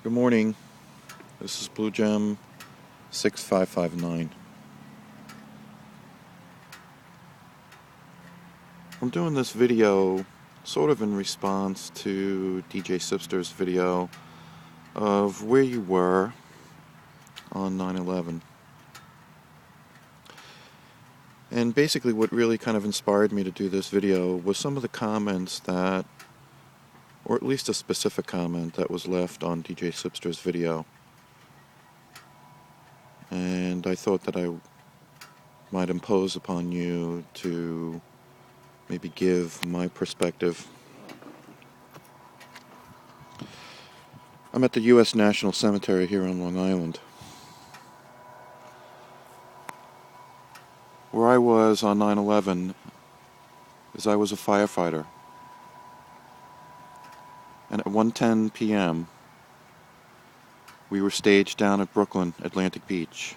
Good morning. This is Blue Gem 6559. I'm doing this video sort of in response to DJ Sipster's video of where you were on 9/11. And basically what really kind of inspired me to do this video was some of the comments that, or at least a specific comment that was left on DJ Sipster's video. And I thought that I might impose upon you to maybe give my perspective. I'm at the U.S. National Cemetery here on Long Island. Where I was on 9/11 is I was a firefighter. And at 1:10 p.m., we were staged down at Brooklyn, Atlantic Beach,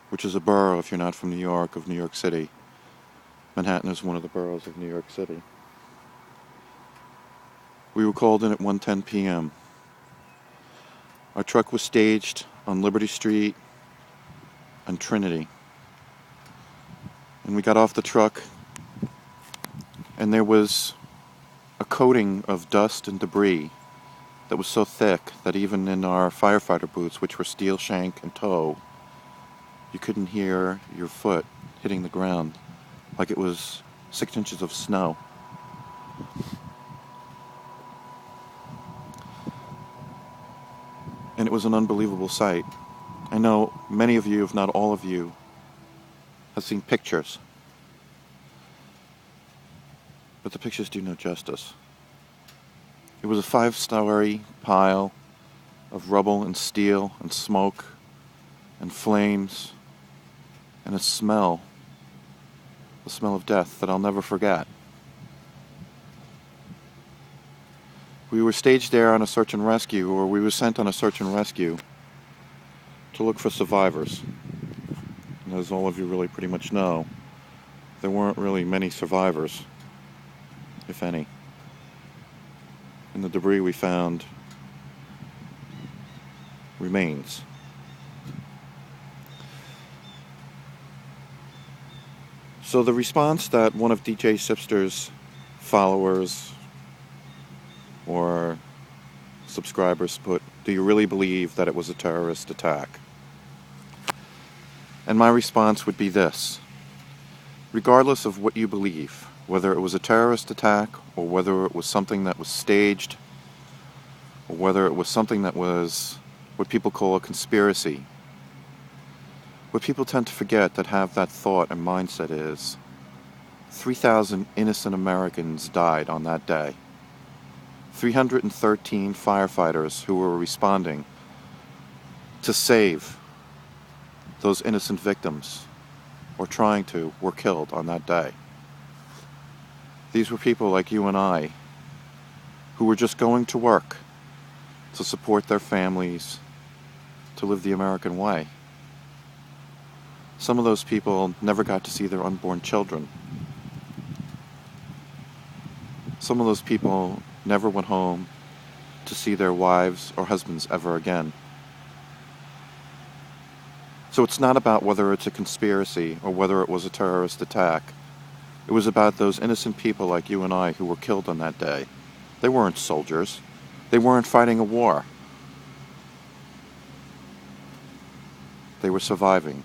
which is a borough, if you're not from New York, of New York City. Manhattan is one of the boroughs of New York City. We were called in at 1:10 p.m. Our truck was staged on Liberty Street and Trinity. And we got off the truck, and there was a coating of dust and debris that was so thick that even in our firefighter boots, which were steel shank and toe, you couldn't hear your foot hitting the ground like it was 6 inches of snow. And it was an unbelievable sight. I know many of you, if not all of you, have seen pictures. But the pictures do no justice. It was a 5-story pile of rubble and steel and smoke and flames and a smell, the smell of death that I'll never forget. We were staged there on a search and rescue, or we were sent on a search and rescue to look for survivors. And as all of you really pretty much know, there weren't really many survivors, if any. And the debris we found remains. So the response that one of DJ Sipster's followers or subscribers put, "Do you really believe that it was a terrorist attack?" And my response would be this: regardless of what you believe, whether it was a terrorist attack or whether it was something that was staged or whether it was something that was what people call a conspiracy, what people tend to forget that have that thought and mindset is 3,000 innocent Americans died on that day. 313 firefighters who were responding to save those innocent victims, or trying to, were killed on that day. These were people like you and I who were just going to work to support their families, to live the American way. Some of those people never got to see their unborn children. Some of those people never went home to see their wives or husbands ever again. So it's not about whether it's a conspiracy or whether it was a terrorist attack. It was about those innocent people like you and I who were killed on that day. They weren't soldiers. They weren't fighting a war. They were surviving.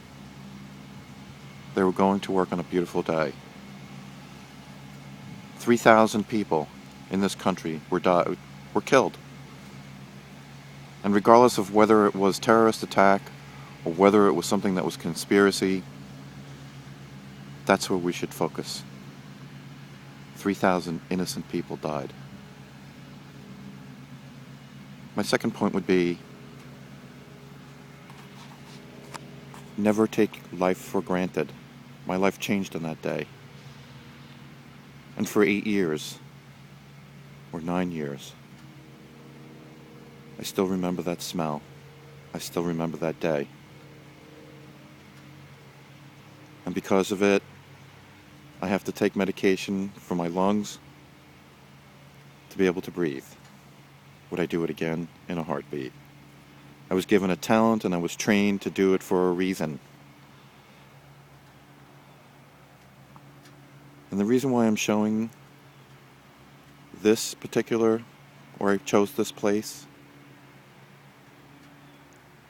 They were going to work on a beautiful day. 3,000 people in this country were killed. And regardless of whether it was terrorist attack or whether it was something that was conspiracy, that's where we should focus. 3,000 innocent people died. My second point would be, never take life for granted. My life changed on that day. And for 8 years, or 9 years, I still remember that smell. I still remember that day. And because of it, I have to take medication for my lungs to be able to breathe. would I do it again in a heartbeat. I was given a talent and I was trained to do it for a reason. And the reason why I'm showing this particular, or I chose this place,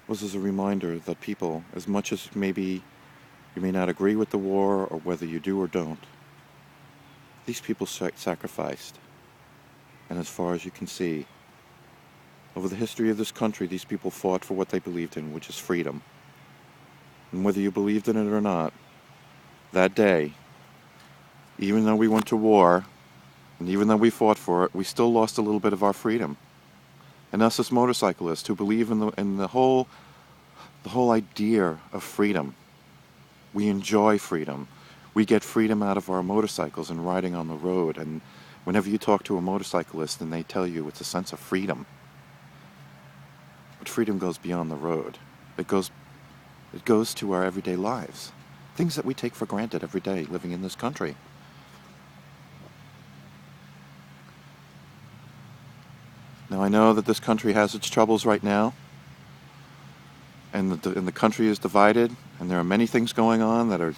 was as a reminder that people, as much as maybe you may not agree with the war or whether you do or don't, these people sacrificed. And as far as you can see, over the history of this country, these people fought for what they believed in, which is freedom. And whether you believed in it or not, that day, even though we went to war, and even though we fought for it, we still lost a little bit of our freedom. And us as motorcyclists who believe in the whole idea of freedom, we enjoy freedom. We get freedom out of our motorcycles and riding on the road. And whenever you talk to a motorcyclist and they tell you it's a sense of freedom, but freedom goes beyond the road. It goes to our everyday lives. Things that we take for granted every day living in this country. Now I know that this country has its troubles right now, and the country is divided, and there are many things going on that are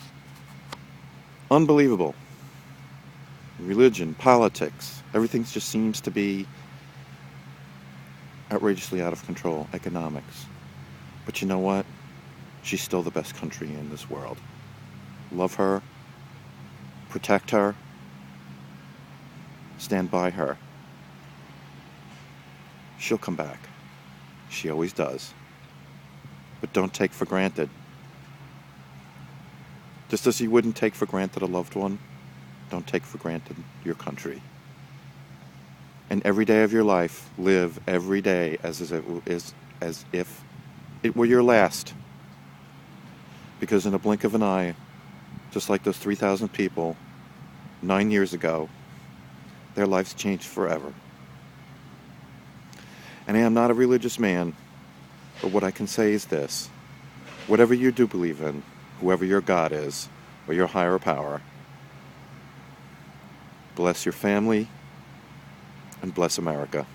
unbelievable. Religion, politics, everything just seems to be outrageously out of control. Economics. But you know what? She's still the best country in this world. Love her, protect her, stand by her. She'll come back. She always does. But don't take for granted. Just as you wouldn't take for granted a loved one, don't take for granted your country. And every day of your life, live every day as if it were your last. Because in a blink of an eye, just like those 3,000 people 9 years ago, their lives changed forever. And I am not a religious man, but what I can say is this. Whatever you do believe in, whoever your God is, or your higher power, bless your family, and bless America.